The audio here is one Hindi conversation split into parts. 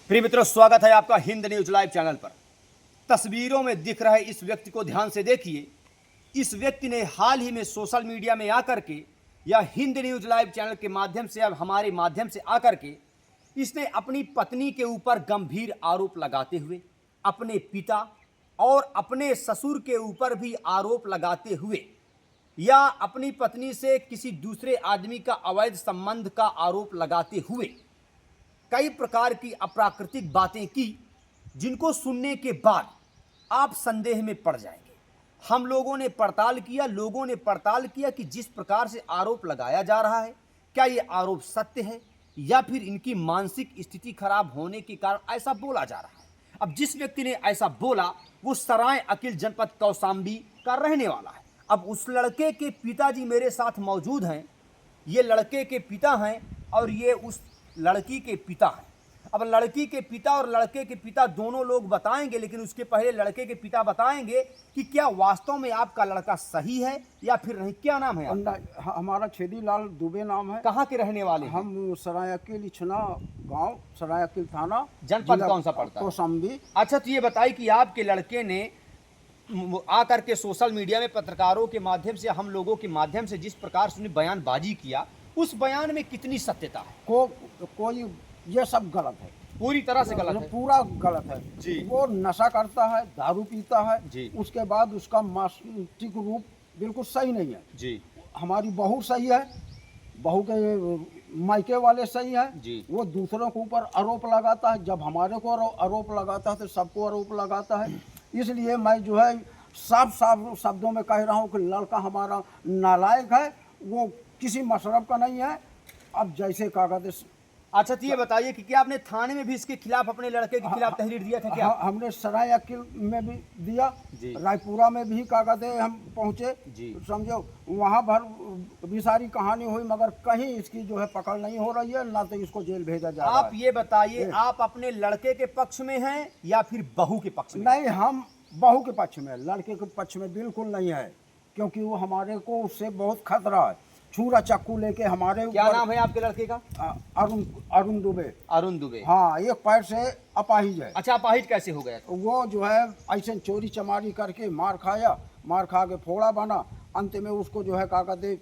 प्रिय मित्रों, स्वागत है आपका हिंद न्यूज लाइव चैनल पर। तस्वीरों में दिख रहे इस व्यक्ति को ध्यान से देखिए। इस व्यक्ति ने हाल ही में सोशल मीडिया में आकर के या हिंद न्यूज लाइव चैनल के माध्यम से, अब हमारे माध्यम से आकर के इसने अपनी पत्नी के ऊपर गंभीर आरोप लगाते हुए, अपने पिता और अपने ससुर के ऊपर भी आरोप लगाते हुए, या अपनी पत्नी से किसी दूसरे आदमी का अवैध संबंध का आरोप लगाते हुए कई प्रकार की अप्राकृतिक बातें की, जिनको सुनने के बाद आप संदेह में पड़ जाएंगे। हम लोगों ने पड़ताल किया कि जिस प्रकार से आरोप लगाया जा रहा है, क्या ये आरोप सत्य है या फिर इनकी मानसिक स्थिति खराब होने के कारण ऐसा बोला जा रहा है। अब जिस व्यक्ति ने ऐसा बोला वो सराय अकिल जनपद कौशाम्बी का रहने वाला है। अब उस लड़के के पिताजी मेरे साथ मौजूद हैं। ये लड़के के पिता हैं और ये उस लड़की के पिता हैं। अब लड़की के पिता और लड़के के पिता दोनों लोग बताएंगे, लेकिन उसके पहले लड़के के पिता बताएंगे कि क्या वास्तव में आपका लड़का सही है या फिर नहीं। क्या नाम है आपका? हमारा छेदीलाल दुबे नाम है। कहाँ के रहने वाले हैं? हम सरायकिल इछना गांव, सरायकिल थाना, जनपद कौन सा पड़ता है? कौशाम्बी। अच्छा, तो ये बताइए कि आपके लड़के ने आकर के सोशल मीडिया में पत्रकारों के माध्यम से, हम लोगों के माध्यम से जिस प्रकार से बयानबाजी किया, उस बयान में कितनी सत्यता है? कोई ये सब गलत है, पूरी तरह से गलत है। पूरा गलत है जी। वो नशा करता है, दारू पीता है जी। उसके बाद उसका मानसिक रूप बिल्कुल सही नहीं है जी। हमारी बहू सही है, बहू के मायके वाले सही है जी। वो दूसरों के ऊपर आरोप लगाता है। जब हमारे को आरोप लगाता है तो सबको आरोप लगाता है। इसलिए मैं जो है साफ साफ शब्दों में कह रहा हूँ कि लड़का हमारा नालायक है, वो किसी मशरब का नहीं है। अब जैसे कागज। अच्छा, तो ये बताइए कि क्या आपने थाने में भी इसके खिलाफ, अपने लड़के के खिलाफ तहरीर दिया था क्या? हमने सराय अकिल में भी दिया, जी। रायपुरा में भी कागज़े हम पहुँचे, जी। समझो वहाँ भर भी सारी कहानी हुई, मगर कहीं इसकी जो है पकड़ नहीं हो रही है, ना तो इसको जेल भेजा जा रहा है। आप ये बताइए, आप अपने लड़के के पक्ष में हैं या फिर बहू के पक्ष में? नहीं, हम बहू के पक्ष में, लड़के के पक्ष में बिल्कुल नहीं है, क्योंकि वो हमारे को उससे बहुत खतरा है। छुरा चाकू लेके हमारे। क्या नाम है आपके लड़के का? अरुण दुबे। अरुण दुबे। हाँ, एक पैर से अपाहिज है। अच्छा, अपाहिज कैसे हो गया? वो जो है ऐसे चोरी चमारी करके मार खाया, मार खा के फोड़ा बना। अंत में उसको जो है कागज़े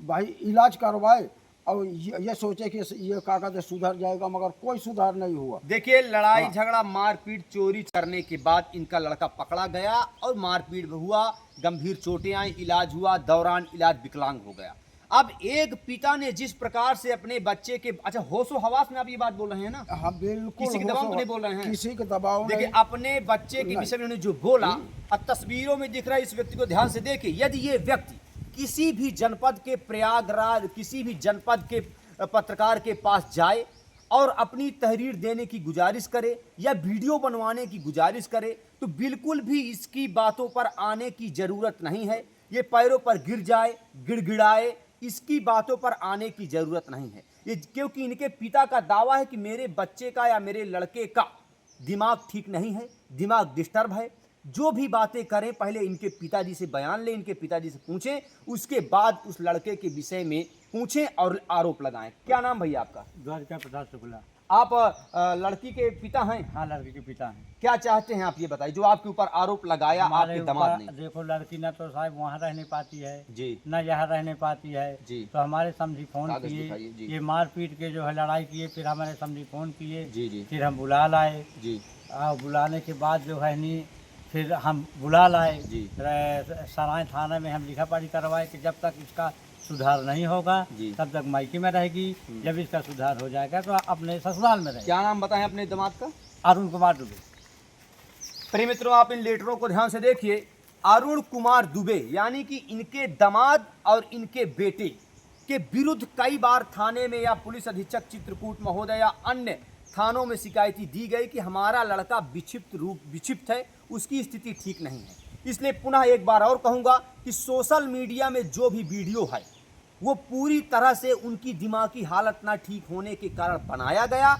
भाई इलाज करवाए और ये सोचे कि ये कागज़े सुधर जाएगा, मगर कोई सुधार नहीं हुआ। देखिए, लड़ाई झगड़ा मारपीट चोरी करने के बाद इनका लड़का पकड़ा गया और मारपीट हुआ, गंभीर चोटें आई, इलाज हुआ, दौरान इलाज विकलांग हो गया। अब एक पिता ने जिस प्रकार से अपने बच्चे के, अच्छा होशो हवास में आप ये बात बोल रहे हैं ना? हाँ बिल्कुल, किसी के दबाव में नहीं बोल रहे हैं? किसी के दबाव देखिए, नहीं। अपने बच्चे के विषय में उन्होंने जो बोला, और तस्वीरों में दिख रहा है, इस व्यक्ति को ध्यान से देखिए। यदि ये व्यक्ति किसी भी जनपद के, प्रयागराज किसी भी जनपद के पत्रकार के पास जाए और अपनी तहरीर देने की गुजारिश करे या वीडियो बनवाने की गुजारिश करे, तो बिल्कुल भी इसकी बातों पर आने की जरूरत नहीं है। ये पैरों पर गिर जाए, गिड़गिड़ाए, इसकी बातों पर आने की जरूरत नहीं है। ये क्योंकि इनके पिता का दावा है कि मेरे बच्चे का या मेरे लड़के का दिमाग ठीक नहीं है, दिमाग डिस्टर्ब है। जो भी बातें करें पहले इनके पिताजी से बयान लें, इनके पिताजी से पूछें, उसके बाद उस लड़के के विषय में पूछें और आरोप लगाएं। क्या नाम भैया आपका? द्वारिका प्रसाद शुक्ला। आप लड़की के पिता हैं? हाँ, लड़की के पिता हैं। क्या चाहते हैं आप ये बताइए, जो आपके ऊपर आरोप लगाया हमारे आपके दामाद ऊपर ने? देखो, लड़की ना तो साहब वहाँ रह नहीं पाती है, जी। न यहाँ रह नहीं पाती है। जी। तो हमारे समझी फोन कागज दिखाइए, किए, जी। ये मार पीट के जो है लड़ाई किए, फिर हमारे समझी फोन किए। जी। जी। फिर हम बुला लाए। जी। बुलाने के बाद जो है नहीं, फिर हम बुला लाए जी। सराय थाना में हम लिखा पढ़ी करवाए कि जब तक इसका सुधार नहीं होगा जी। तब तक मायके में रहेगी, जब इसका सुधार हो जाएगा तो अपने ससुराल में रहेगी। क्या नाम बताएं अपने दामाद का? अरुण कुमार दुबे। प्रिय मित्रों, आप इन लेटरों को ध्यान से देखिए। अरुण कुमार दुबे यानी कि इनके दामाद और इनके बेटे के विरुद्ध कई बार थाने में या पुलिस अधीक्षक चित्रकूट महोदय या अन्य थानों में शिकायती दी गई कि हमारा लड़का विक्षिप्त है, उसकी स्थिति ठीक नहीं है। इसलिए पुनः एक बार और कहूँगा कि सोशल मीडिया में जो भी वीडियो है वो पूरी तरह से उनकी दिमागी हालत ना ठीक होने के कारण बनाया गया।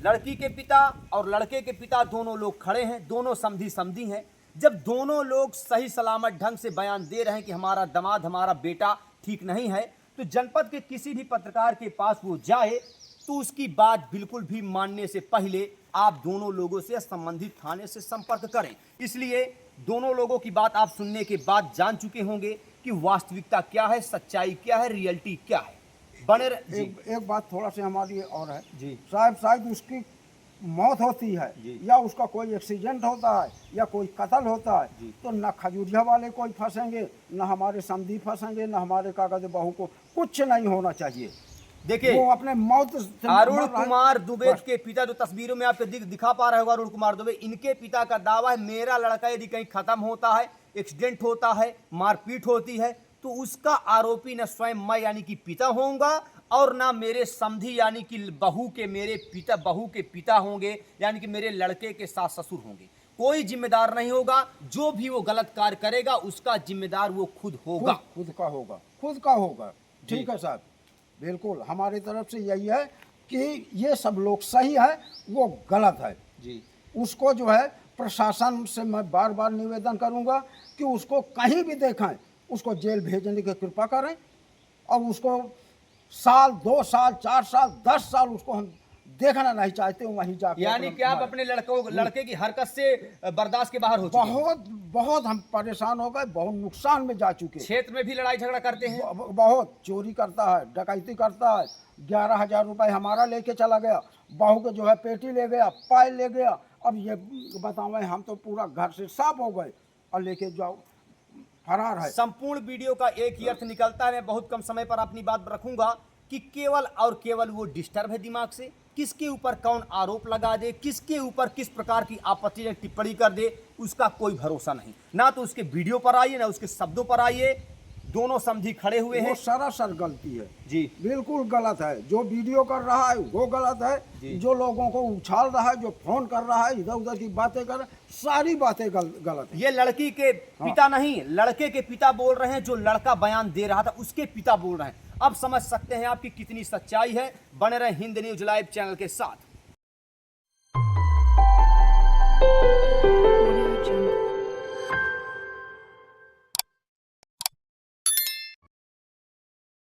लड़की के पिता और लड़के के पिता दोनों लोग खड़े हैं, दोनों समधी हैं। जब दोनों लोग सही सलामत ढंग से बयान दे रहे हैं कि हमारा दामाद, हमारा बेटा ठीक नहीं है, तो जनपद के किसी भी पत्रकार के पास वो जाए तो उसकी बात बिल्कुल भी मानने से पहले आप दोनों लोगों से संबंधित थाने से संपर्क करें। इसलिए दोनों लोगों की बात आप सुनने के बाद जान चुके होंगे कि वास्तविकता क्या है, सच्चाई क्या है, रियलिटी क्या है। बने जी। एक बात थोड़ा सी हमारी और है जी। साहब, शायद उसकी मौत होती है जी। या उसका कोई एक्सीडेंट होता है या कोई कत्ल होता है, जी। तो न खजूरिया वाले कोई फंसेंगे, न हमारे समधी फंसेंगे, न हमारे कागज बहू को कुछ नहीं होना चाहिए। देखिए, वो अपने मौत से अरुण मर रहा है। कुमार दुबे बस। के पिता, जो तस्वीरों में आपको दिखा पा रहे होगा, अरुण कुमार दुबे, इनके पिता का दावा है मेरा लड़का यदि कहीं खत्म होता है, एक्सीडेंट होता है, मारपीट होती है, तो उसका आरोपी न स्वयं मैं यानी कि पिता होऊंगा और ना मेरे समधी यानी कि बहू के पिता होंगे, यानी कि मेरे लड़के के सास ससुर होंगे। कोई जिम्मेदार नहीं होगा। जो भी वो गलत कार्य करेगा उसका जिम्मेदार वो खुद होगा। खुद का होगा। ठीक है साहब, बिल्कुल हमारी तरफ से यही है कि ये सब लोग सही है, वो गलत है जी। उसको जो है प्रशासन से मैं बार बार निवेदन करूंगा कि उसको कहीं भी देखें उसको जेल भेजने की कृपा करें, और उसको साल 2 साल 4 साल 10 साल उसको हम देखना नहीं चाहते, वहीं जाकर। यानी कि आप अपने लड़के की हरकत से बर्दाश्त के बाहर हो चुके हैं। बहुत हम परेशान हो गए, बहुत नुकसान में जा चुके। क्षेत्र में भी लड़ाई झगड़ा करते हैं। बहुत चोरी करता है, डकैती करता है। 11,000 रुपए हमारा लेके चला गया, बहू के जो है पेटी ले गया, पायल ले गया। अब ये बताओ, हम तो पूरा घर से साफ हो गए और लेके जाओ फरार है। संपूर्ण वीडियो का एक ही अर्थ निकलता है, मैं बहुत कम समय पर अपनी बात रखूंगा, कि केवल और केवल वो डिस्टर्ब है दिमाग से। किसके ऊपर कौन आरोप लगा दे, किसके ऊपर किस प्रकार की आपत्तिजनक टिप्पणी कर दे, उसका कोई भरोसा नहीं। ना तो उसके वीडियो पर आइए, ना उसके शब्दों पर आइए। दोनों समझी खड़े हुए हैं। वो सरासर गलती है जी। बिल्कुल गलत है। जो वीडियो कर रहा है वो गलत है, जो लोगों को उछाल रहा है, जो फोन कर रहा है, इधर उधर की बातें कर रहा है, सारी बातें गलत है। ये लड़की के पिता नहीं, लड़के के पिता बोल रहे हैं। जो लड़का बयान दे रहा था उसके पिता बोल रहे हैं। अब समझ सकते हैं आपकी कितनी सच्चाई है। बने रहे हिंद न्यूज लाइव चैनल के साथ।